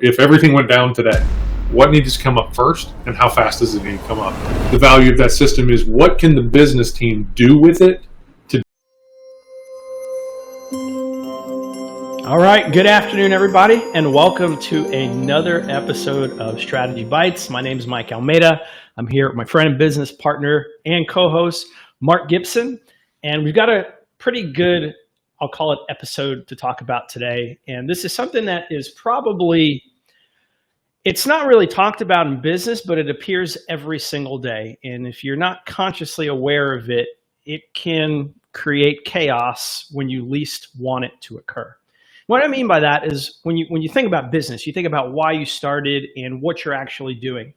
If everything went down today, what needs to come up first and how fast does it need to come up? The value of that system is what can the business team do with it to. All right, good afternoon, everybody, and welcome to another episode of Strategy Bites. My name is Mike Almeida. I'm here with my friend and business partner and co-host, Mark Gibson, and we've got a pretty good, I'll call it, episode to talk about today. And this is something that is probably, it's not really talked about in business, but it appears every single day. And if you're not consciously aware of it, it can create chaos when you least want it to occur. What I mean by that is when you think about business, you think about why you started and what you're actually doing.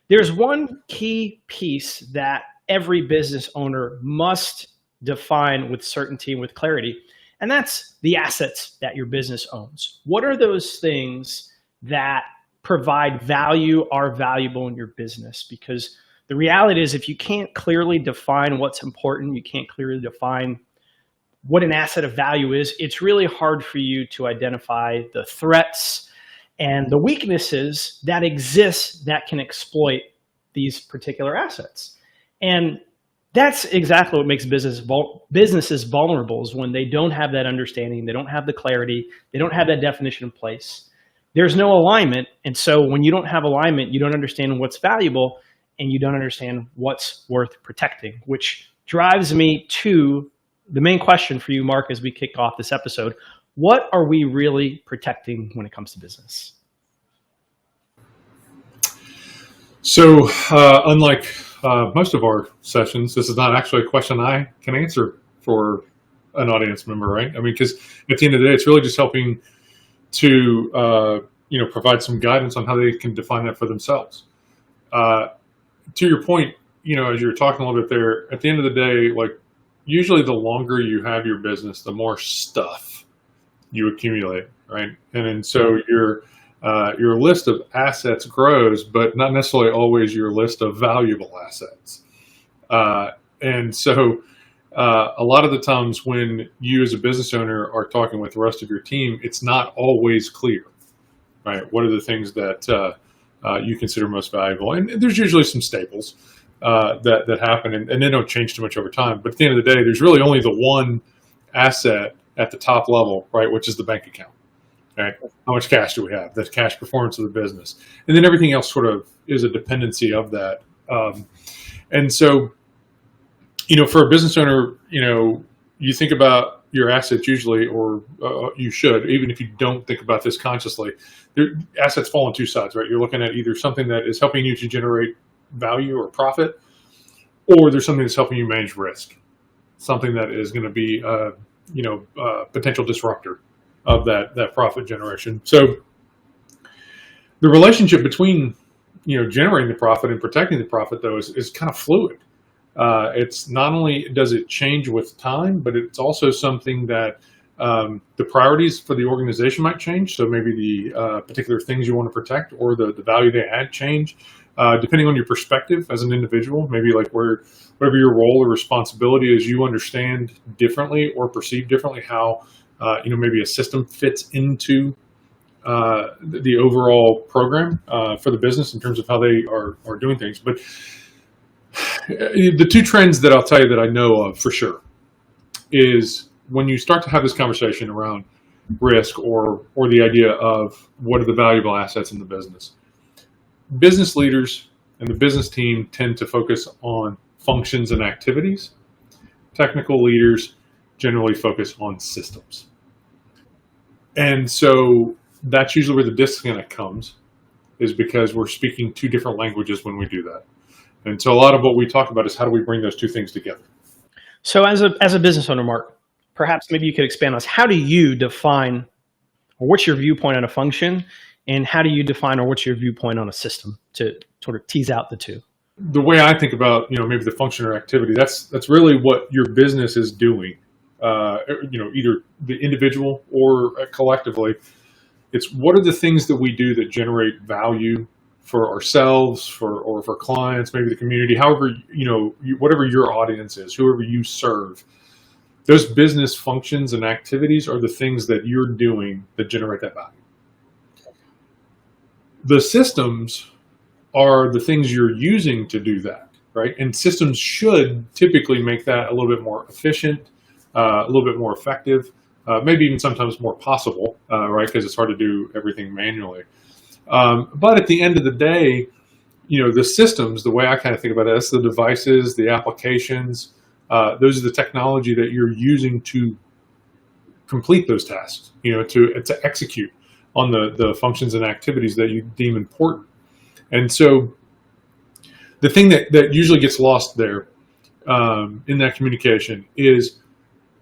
There's one key piece that every business owner must define with certainty and with clarity, and that's the assets that your business owns. What are those things that provide value, are valuable in your business? Because the reality is, if you can't clearly define what's important, you can't clearly define what an asset of value is, it's really hard for you to identify the threats and the weaknesses that exist that can exploit these particular assets. And that's exactly what makes businesses vulnerable, is when they don't have that understanding, they don't have the clarity, they don't have that definition in place. There's no alignment. And so when you don't have alignment, you don't understand what's valuable and you don't understand what's worth protecting, which drives me to the main question for you, Mark, as we kick off this episode. What are we really protecting when it comes to business? So unlike most of our sessions, this is not actually a question I can answer for an audience member, right? I mean, because at the end of the day, it's really just helping to provide some guidance on how they can define that for themselves. To your point, as you were talking a little bit there, at the end of the day, like, usually the longer you have your business, the more stuff you accumulate, right? And so your list of assets grows, but not necessarily always your list of valuable assets. And so a lot of the times when you as a business owner are talking with the rest of your team, it's not always clear, right? What are the things that you consider most valuable? And there's usually some staples that happen, and they don't change too much over time. But at the end of the day, there's really only the one asset at the top level, right, which is the bank account. Right? How much cash do we have? The cash performance of the business. And then everything else sort of is a dependency of that. And so, for a business owner, you think about your assets usually, or you should, even if you don't think about this consciously. Assets fall on two sides, right? You're looking at either something that is helping you to generate value or profit, or there's something that's helping you manage risk, something that is going to be a potential disruptor of that profit generation. So the relationship between generating the profit and protecting the profit, though, is kind of fluid. It's not only does it change with time, but it's also something that the priorities for the organization might change. So maybe the particular things you want to protect or the value they add change. Depending on your perspective as an individual, maybe like whatever your role or responsibility is, you understand differently or perceive differently how maybe a system fits into the overall program for the business in terms of how they are doing things. But the two trends that I'll tell you that I know of for sure is when you start to have this conversation around risk or the idea of what are the valuable assets in the business. Business leaders and the business team tend to focus on functions and activities. Technical leaders generally focus on systems. And so that's usually where the disconnect comes, is because we're speaking two different languages when we do that. And so a lot of what we talk about is how do we bring those two things together. So as a business owner, Mark, perhaps maybe you could expand on this. How do you define, or what's your viewpoint on a function? And how do you define, or what's your viewpoint on a system, to sort of tease out the two? The way I think about, maybe the function or activity, that's really what your business is doing. Either the individual or collectively. It's what are the things that we do that generate value for ourselves, or for clients, maybe the community, however, whatever your audience is, whoever you serve. Those business functions and activities are the things that you're doing that generate that value. The systems are the things you're using to do that, right? And systems should typically make that a little bit more efficient, a little bit more effective, maybe even sometimes more possible, right? Because it's hard to do everything manually. But at the end of the day, the systems, the way I kind of think about it, that's the devices, the applications, those are the technology that you're using to complete those tasks, to execute on the functions and activities that you deem important. And so the thing that usually gets lost there in that communication is,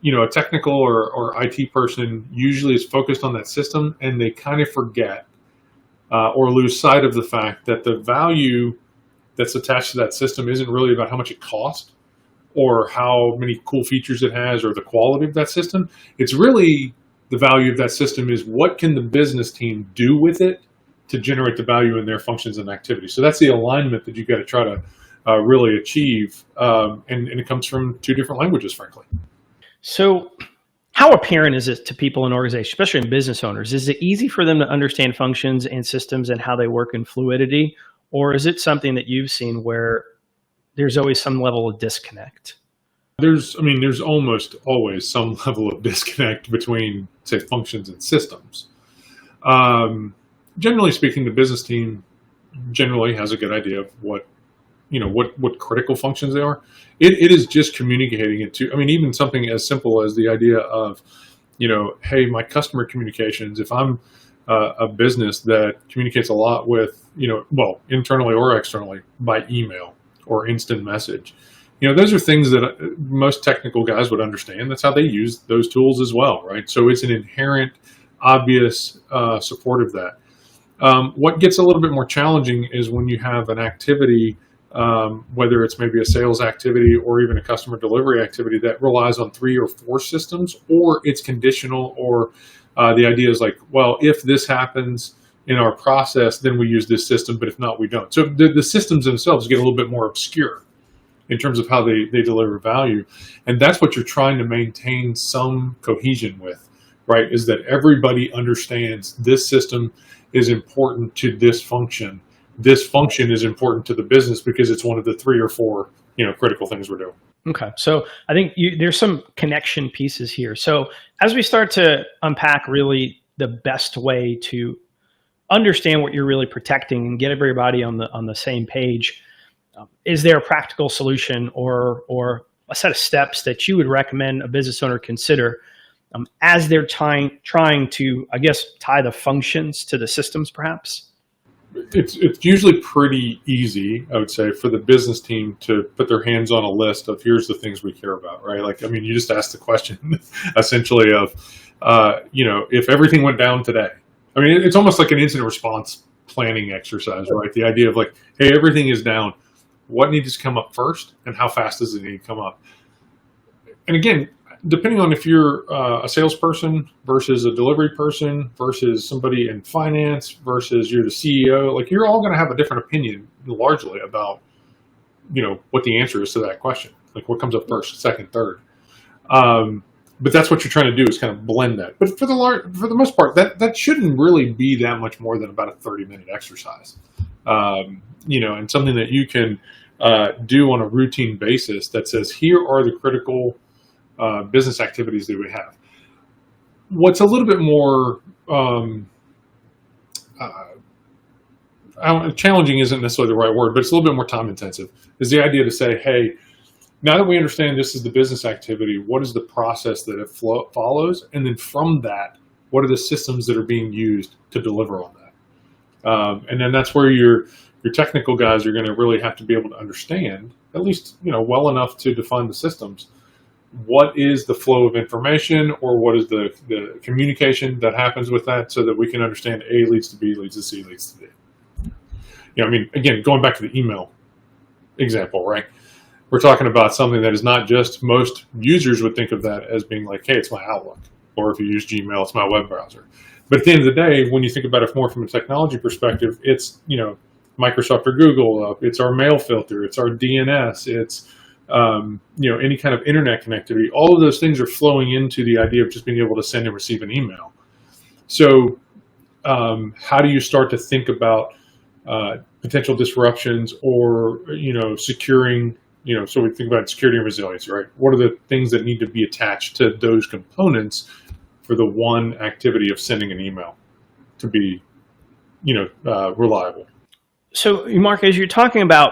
a technical or IT person usually is focused on that system, and they kind of forget or lose sight of the fact that the value that's attached to that system isn't really about how much it costs or how many cool features it has or the quality of that system. It's really the value of that system is what can the business team do with it to generate the value in their functions and activities. So that's the alignment that you've got to try to really achieve. And it comes from two different languages, frankly. So how apparent is it to people in organizations, especially in business owners? Is it easy for them to understand functions and systems and how they work in fluidity? Or is it something that you've seen where there's always some level of disconnect? There's almost always some level of disconnect between, say, functions and systems. Generally speaking, the business team generally has a good idea of what critical functions they are. It is just communicating it to, even something as simple as the idea of, hey, my customer communications, if I'm a business that communicates a lot with, internally or externally by email or instant message, those are things that most technical guys would understand. That's how they use those tools as well, right? So it's an inherent, obvious support of that. What gets a little bit more challenging is when you have an activity, whether it's maybe a sales activity or even a customer delivery activity that relies on 3 or 4 systems, or it's conditional, or the idea is like, well, if this happens in our process, then we use this system, but if not, we don't. So the systems themselves get a little bit more obscure in terms of how they deliver value. And that's what you're trying to maintain some cohesion with, right? Is that everybody understands this system is important to this function. This function is important to the business because it's one of the 3 or 4, critical things we're doing. Okay. So I think there's some connection pieces here. So as we start to unpack really the best way to understand what you're really protecting and get everybody on the same page, is there a practical solution or a set of steps that you would recommend a business owner consider as they're trying to, I guess, tie the functions to the systems, perhaps? It's usually pretty easy, I would say, for the business team to put their hands on a list of here's the things we care about, right? Like, you just ask the question essentially of, if everything went down today. It's almost like an incident response planning exercise, right? The idea of like, hey, everything is down. What needs to come up first and how fast does it need to come up? And again, depending on if you're a salesperson versus a delivery person versus somebody in finance versus you're the CEO, like you're all going to have a different opinion largely about, what the answer is to that question. Like what comes up first, second, third. But that's what you're trying to do is kind of blend that. But for the most part, that shouldn't really be that much more than about a 30-minute exercise. And something that you can do on a routine basis that says, here are the critical business activities that we have. What's a little bit more challenging isn't necessarily the right word, but it's a little bit more time intensive, is the idea to say, hey, now that we understand this is the business activity, what is the process that it follows? And then from that, what are the systems that are being used to deliver on that? And then that's where your technical guys are going to really have to be able to understand, at least, well enough to define the systems. What is the flow of information, or what is the communication that happens with that, so that we can understand A leads to B, leads to C, leads to D. Again, going back to the email example, right? We're talking about something that is not just, most users would think of that as being like, hey, it's my Outlook. Or if you use Gmail, it's my web browser. But at the end of the day, when you think about it more from a technology perspective, it's, Microsoft or Google, it's our mail filter, it's our DNS, it's, any kind of internet connectivity. All of those things are flowing into the idea of just being able to send and receive an email. So how do you start to think about potential disruptions or, securing, so we think about security and resilience, right? What are the things that need to be attached to those components for the one activity of sending an email to be, reliable? So, Mark, as you're talking about,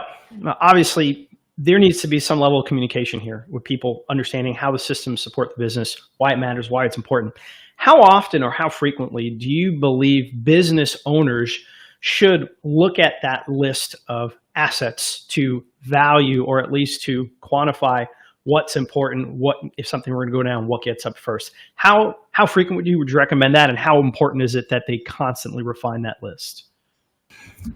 obviously, there needs to be some level of communication here with people understanding how the systems support the business, why it matters, why it's important. How often or how frequently do you believe business owners should look at that list of assets to value, or at least to quantify what's important, what if something were to go down, what gets up first? How frequent would you recommend that, and how important is it that they constantly refine that list?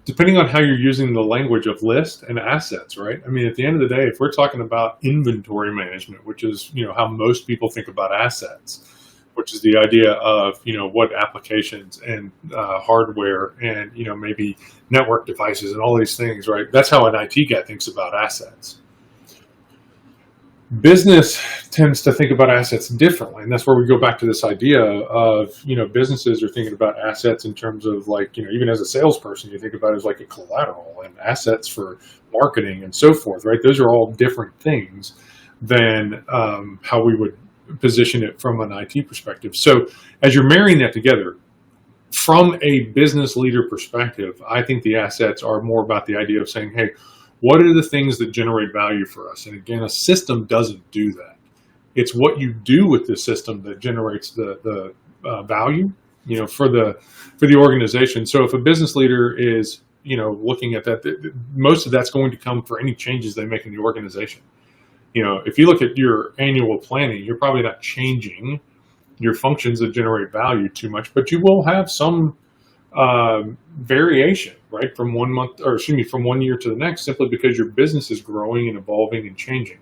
Depending on how you're using the language of list and assets, right? I mean, at the end of the day, if we're talking about inventory management, which is, how most people think about assets, which is the idea of, what applications and hardware and, maybe network devices and all these things, right? That's how an IT guy thinks about assets. Business tends to think about assets differently, and that's where we go back to this idea of, businesses are thinking about assets in terms of, like, even as a salesperson, you think about it as like a collateral, and assets for marketing and so forth, right? Those are all different things than how we would position it from an IT perspective. So as you're marrying that together, from a business leader perspective, I think the assets are more about the idea of saying, hey, what are the things that generate value for us? And again, a system doesn't do that. It's what you do with the system that generates the value, for the organization. So if a business leader is, looking at that, most of that's going to come for any changes they make in the organization. If you look at your annual planning, you're probably not changing your functions that generate value too much, but you will have some variation, right, from 1 month, or excuse me, from 1 year to the next, simply because your business is growing and evolving and changing.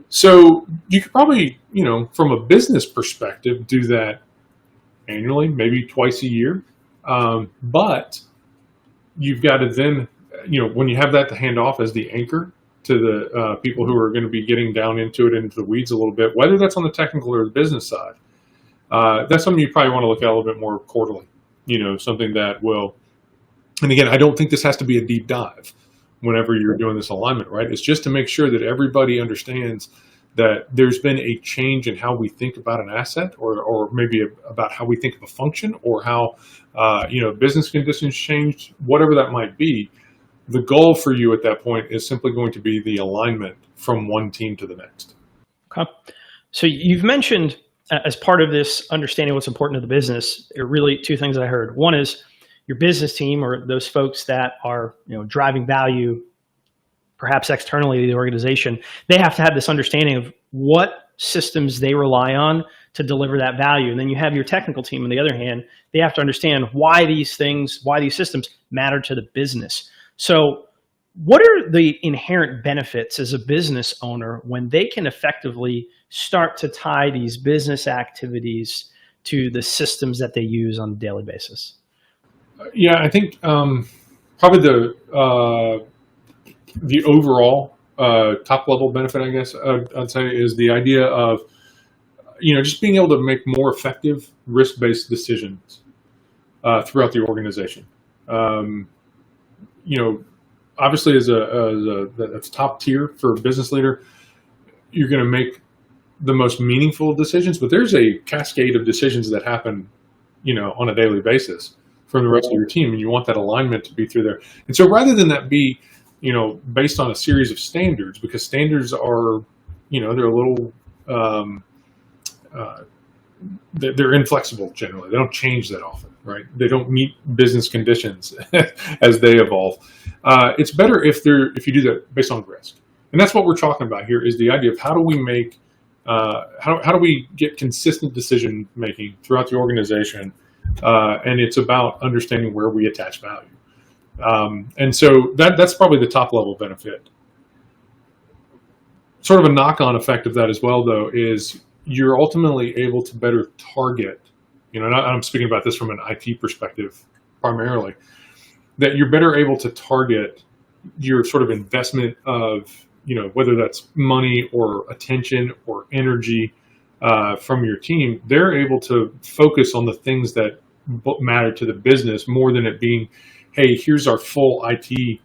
So you could probably, from a business perspective, do that annually, maybe twice a year. But you've got to then, when you have that to hand off as the anchor to the people who are going to be getting down into it, into the weeds a little bit, whether that's on the technical or the business side, that's something you probably want to look at a little bit more quarterly. Something that will, and again, I don't think this has to be a deep dive whenever you're doing this alignment, right? It's just to make sure that everybody understands that there's been a change in how we think about an asset, or maybe about how we think of a function, or how, business conditions changed, whatever that might be. The goal for you at that point is simply going to be the alignment from one team to the next. Okay. So you've mentioned, as part of this understanding what's important to the business, are really two things that I heard. One is your business team, or those folks that are, driving value, perhaps externally to the organization. They have to have this understanding of what systems they rely on to deliver that value. And then you have your technical team, on the other hand, they have to understand why these systems matter to the business. So what are the inherent benefits as a business owner when they can effectively start to tie these business activities to the systems that they use on a daily basis? Yeah, I think probably the overall top level benefit, I guess I'd say, is the idea of, just being able to make more effective risk-based decisions throughout the organization. Obviously, as that's top tier for a business leader, you're going to make the most meaningful decisions, but there's a cascade of decisions that happen, on a daily basis from the rest of your team, and you want that alignment to be through there. And so rather than that be, based on a series of standards, because standards are, they're a little, they're inflexible generally. They don't change that often, right? They don't meet business conditions as they evolve. It's better if you do that based on risk. And that's what we're talking about here, is the idea of how do we make, how do we get consistent decision making throughout the organization? And it's about understanding where we attach value. And so that's probably the top level benefit. Sort of a knock-on effect of that as well, though, is you're ultimately able to better target, and I'm speaking about this from an IT perspective primarily, that you're better able to target your sort of investment of, whether that's money or attention or energy from your team. They're able to focus on the things that matter to the business more than it being, hey, here's our full IT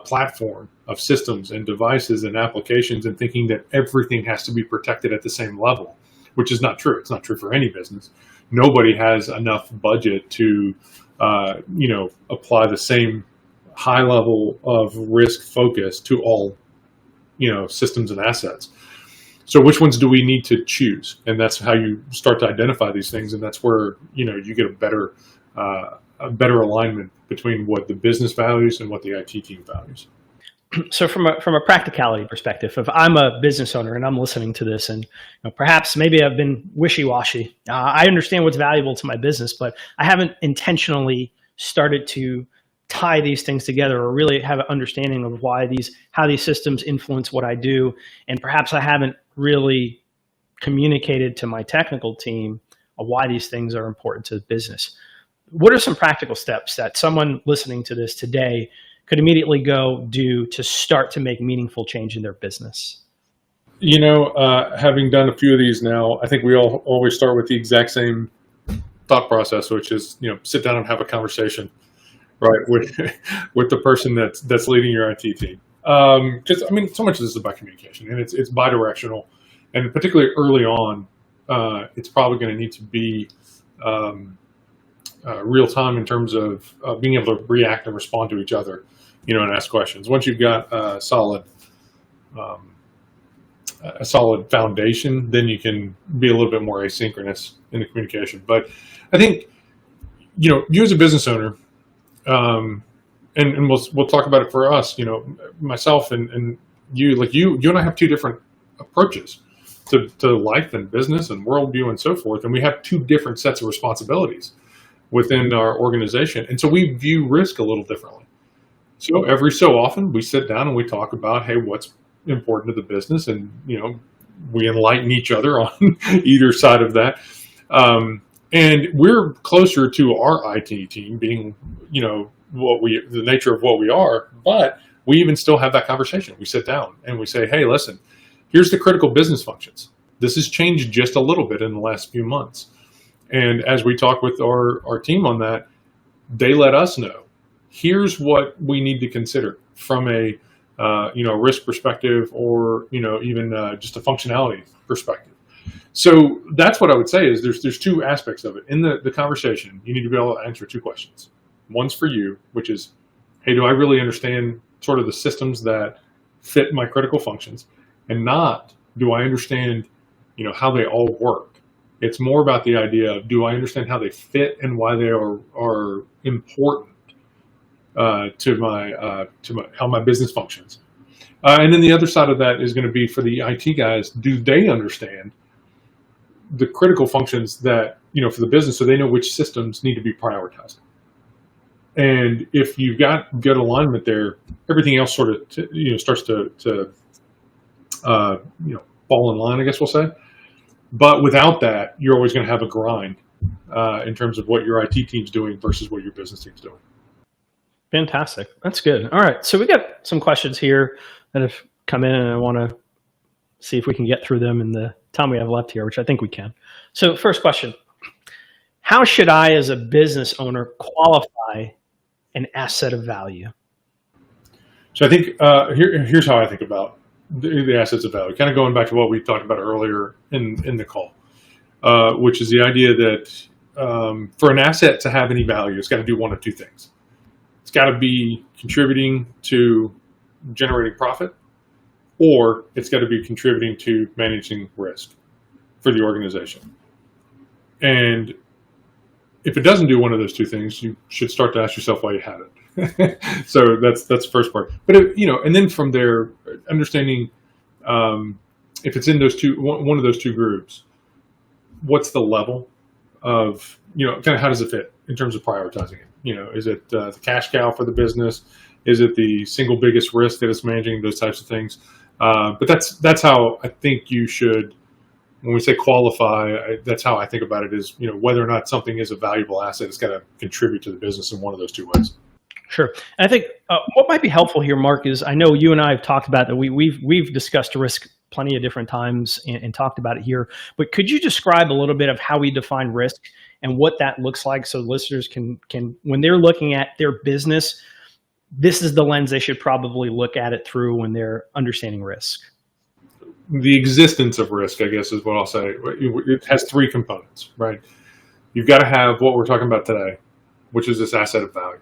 platform of systems and devices and applications, and thinking that everything has to be protected at the same level, which is not true. It's not true for any business. Nobody has enough budget to, apply the same high level of risk focus to all, systems and assets. So which ones do we need to choose? And that's how you start to identify these things. And that's where, you get a better alignment between what the business values and what the IT team values. So from a practicality perspective, if I'm a business owner and I'm listening to this, and perhaps maybe I've been wishy-washy, I understand what's valuable to my business, but I haven't intentionally started to tie these things together or really have an understanding of how these systems influence what I do. And perhaps I haven't really communicated to my technical team of why these things are important to the business. What are some practical steps that someone listening to this today could immediately go do to start to make meaningful change in their business? Having done a few of these now, I think we all always start with the exact same thought process, which is, sit down and have a conversation, right, with the person that's leading your IT team. So much of this is about communication, and it's bidirectional, and particularly early on, it's probably going to need to be real time in terms of being able to react and respond to each other, and ask questions. Once you've got a solid foundation, then you can be a little bit more asynchronous in the communication. But I think, you as a business owner, and we'll talk about it for us, myself and you, like you and I have two different approaches to life and business and worldview and so forth. And we have two different sets of responsibilities within our organization. And so we view risk a little differently. So every so often we sit down and we talk about, hey, what's important to the business? And, we enlighten each other on either side of that. And we're closer to our IT team being, the nature of what we are, but we even still have that conversation. We sit down and we say, hey, listen, here's the critical business functions. This has changed just a little bit in the last few months. And as we talk with our team on that, they let us know, here's what we need to consider from a risk perspective, or even just a functionality perspective. So that's what I would say is there's two aspects of it. In the conversation, you need to be able to answer two questions. One's for you, which is, hey, do I really understand sort of the systems that fit my critical functions? And not, do I understand, how they all work? It's more about the idea of, do I understand how they fit and why they are important to how my business functions. And then the other side of that is going to be for the IT guys. Do they understand the critical functions that, for the business, so they know which systems need to be prioritized? And if you've got good alignment there, everything else sort of, starts to fall in line, I guess we'll say. But without that, you're always going to have a grind in terms of what your IT team's doing versus what your business team's doing. Fantastic. That's good. All right. So we got some questions here that have come in, and I want to see if we can get through them in the time we have left here, which I think we can. So first question, how should I, as a business owner, qualify an asset of value? So I think here's how I think about the assets of value, kind of going back to what we talked about earlier in the call, which is the idea that for an asset to have any value, it's got to do one of two things. It's got to be contributing to generating profit, or it's got to be contributing to managing risk for the organization. And if it doesn't do one of those two things, you should start to ask yourself why you have it. So that's the first part. But and then from there, understanding if it's in one of those two groups, what's the level of kind of how does it fit in terms of prioritizing it? Is it the cash cow for the business? Is it the single biggest risk that it's managing? Those types of things. But that's how I think you should. When we say qualify, that's how I think about it is, whether or not something is a valuable asset, it's got to contribute to the business in one of those two ways. Sure. And I think what might be helpful here, Mark, is I know you and I have talked about that. We've discussed risk plenty of different times and talked about it here, but could you describe a little bit of how we define risk and what that looks like, so listeners can when they're looking at their business, this is the lens they should probably look at it through when they're understanding risk? The existence of risk, I guess, is what I'll say. It has three components, right? You've got to have what we're talking about today, which is this asset of value.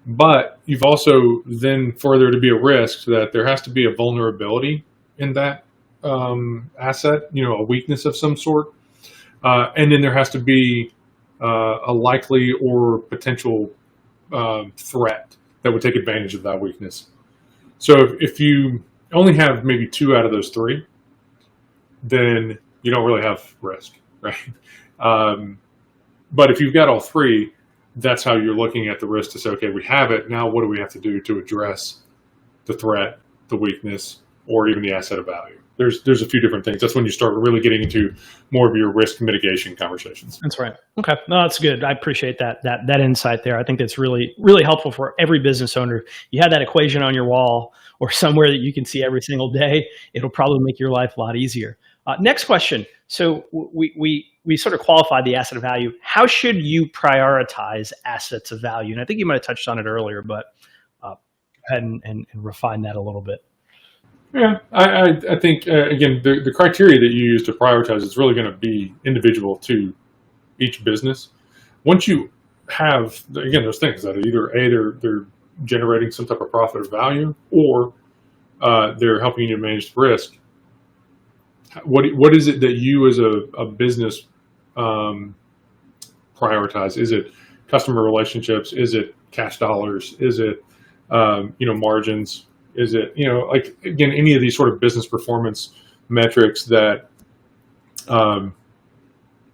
But you've also then further to be a risk that there has to be a vulnerability in that asset, a weakness of some sort. And then there has to be a likely or potential threat that would take advantage of that weakness. So if you only have maybe two out of those three, then you don't really have risk, right? But if you've got all three, that's how you're looking at the risk to say, okay, we have it. Now what do we have to do to address the threat, the weakness, or even the asset of value? There's a few different things. That's when you start really getting into more of your risk mitigation conversations. That's right. Okay. No, that's good. I appreciate that insight there. I think that's really, really helpful for every business owner. You have that equation on your wall or somewhere that you can see every single day. It'll probably make your life a lot easier. Next question. So we sort of qualified the asset of value. How should you prioritize assets of value? And I think you might have touched on it earlier, but go ahead and refine that a little bit. Yeah, I think, again, the criteria that you use to prioritize is really going to be individual to each business. Once you have, again, those things that are either they're generating some type of profit or value, or they're helping you to manage the risk. What is it that you as a business prioritize? Is it customer relationships? Is it cash dollars? Is it margins? Is it again, any of these sort of business performance metrics that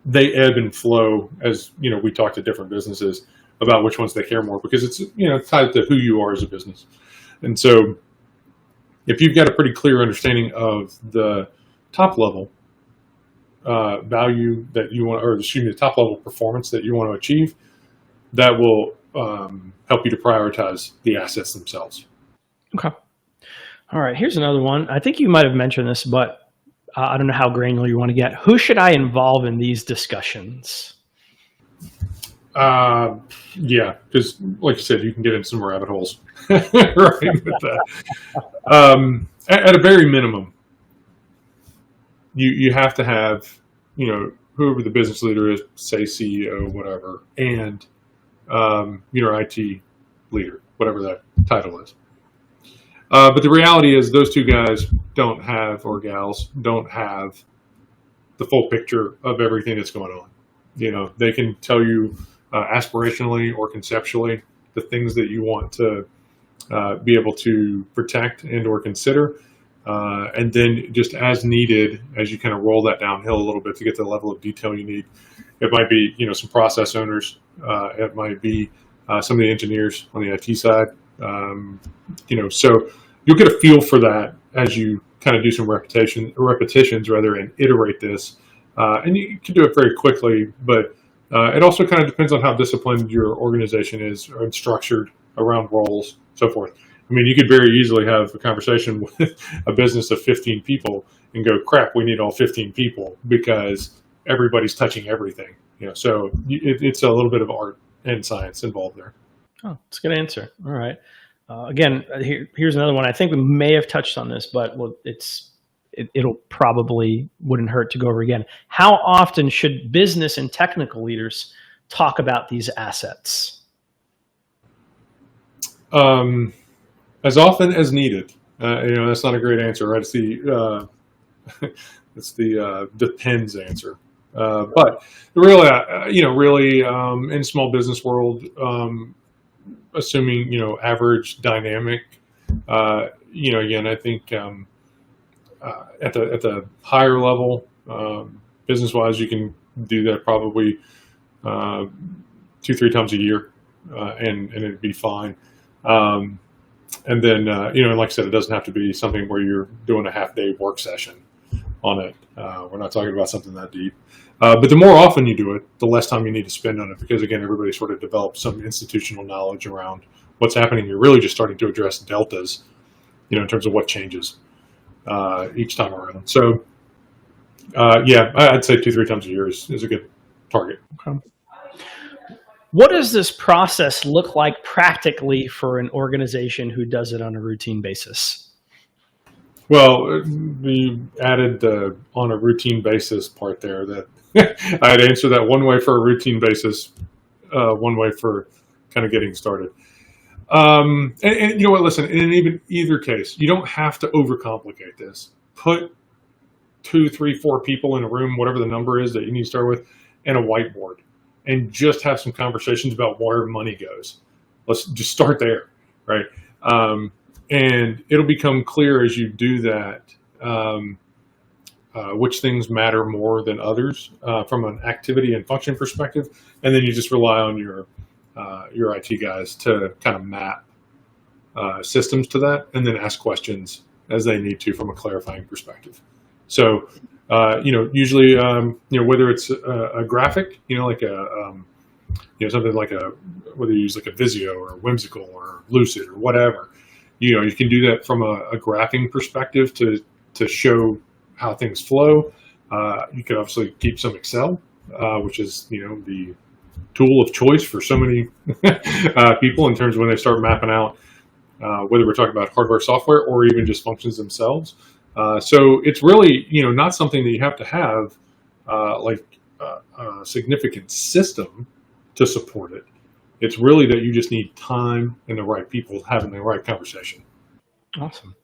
they ebb and flow as we talk to different businesses about which ones they care more, because it's tied to who you are as a business. And so if you've got a pretty clear understanding of the top level value that you want, or the top level performance that you want to achieve, that will help you to prioritize the assets themselves. Okay. All right. Here's another one. I think you might have mentioned this, but I don't know how granular you want to get. Who should I involve in these discussions? Yeah, because like you said, you can get into some rabbit holes, right? With that. At a very minimum, you have to have, whoever the business leader is, say CEO, whatever, and your IT leader, whatever that title is. But the reality is those two guys or gals don't have the full picture of everything that's going on. They can tell you aspirationally or conceptually the things that you want to be able to protect and or consider. And then just as needed, as you kind of roll that downhill a little bit to get to the level of detail you need, it might be, some process owners. It might be some of the engineers on the IT side. So you'll get a feel for that as you kind of do some repetitions and iterate this. And you can do it very quickly, but it also kind of depends on how disciplined your organization is and structured around roles, so forth. I mean, you could very easily have a conversation with a business of 15 people and go, crap, we need all 15 people because everybody's touching everything. So it's a little bit of art and science involved there. Oh, that's a good answer. All right. Again, here's another one. I think we may have touched on this, but it'll probably wouldn't hurt to go over again. How often should business and technical leaders talk about these assets? As often as needed. That's not a great answer, right? It's the depends answer. But really, in small business world, assuming, average dynamic, again, I think at the higher level, business-wise, you can do that probably 2-3 times a year, and it'd be fine. And then, like I said, it doesn't have to be something where you're doing a half-day work session on it. We're not talking about something that deep. But the more often you do it, the less time you need to spend on it, because, again, everybody sort of develops some institutional knowledge around what's happening. You're really just starting to address deltas, in terms of what changes each time around. So, I'd say 2-3 times a year is a good target. Okay. What does this process look like practically for an organization who does it on a routine basis? Well, we added the on a routine basis part there that I had answered that one way for a routine basis, one way for kind of getting started. And you know what, listen, in even either case, you don't have to overcomplicate this. Put 2, 3, 4 people in a room, whatever the number is that you need to start with, and a whiteboard, and just have some conversations about where money goes. Let's just start there, right? And it'll become clear as you do that which things matter more than others from an activity and function perspective, and then you just rely on your IT guys to kind of map systems to that, and then ask questions as they need to from a clarifying perspective. So, usually, whether it's a graphic, like something like whether you use like a Visio or Whimsical or Lucid or whatever, you can do that from a graphing perspective to show how things flow. You can obviously keep some Excel, which is, the tool of choice for so many people in terms of when they start mapping out, whether we're talking about hardware, software, or even just functions themselves. So it's really, not something that you have to have a significant system to support it. It's really that you just need time and the right people having the right conversation. Awesome.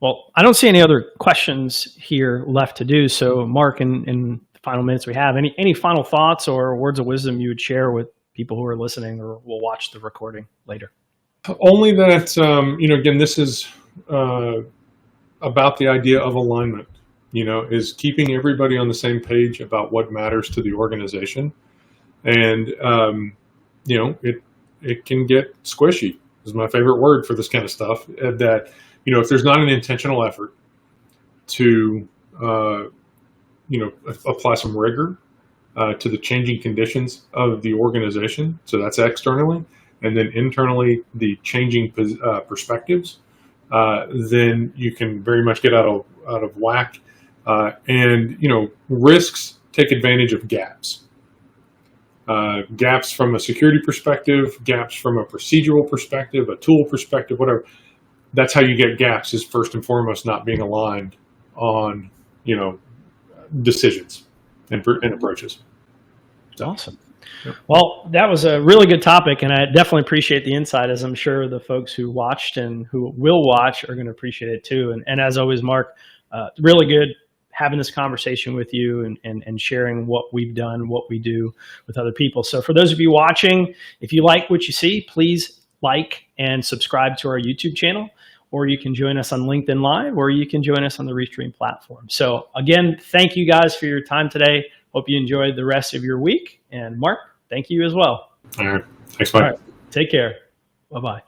Well, I don't see any other questions here left to do. So Mark, in the final minutes we have, any final thoughts or words of wisdom you would share with people who are listening or will watch the recording later? Only that, again, this is about the idea of alignment, is keeping everybody on the same page about what matters to the organization. And, it can get squishy, is my favorite word for this kind of stuff, that, if there's not an intentional effort to, apply some rigor to the changing conditions of the organization. So that's externally. And then internally, the changing perspectives, then you can very much get out of whack. And risks take advantage of gaps. Gaps from a security perspective, gaps from a procedural perspective, a tool perspective, whatever. That's how you get gaps, is first and foremost not being aligned on, decisions and approaches. So. Awesome. Well, that was a really good topic, and I definitely appreciate the insight, as I'm sure the folks who watched and who will watch are going to appreciate it too. And as always, Mark, really good having this conversation with you and sharing what we've done, what we do with other people. So for those of you watching, if you like what you see, please like and subscribe to our YouTube channel, or you can join us on LinkedIn Live, or you can join us on the Restream platform. So again, thank you guys for your time today. Hope you enjoyed the rest of your week. And Mark, thank you as well. All right. Thanks, Mike. All right. Take care. Bye-bye.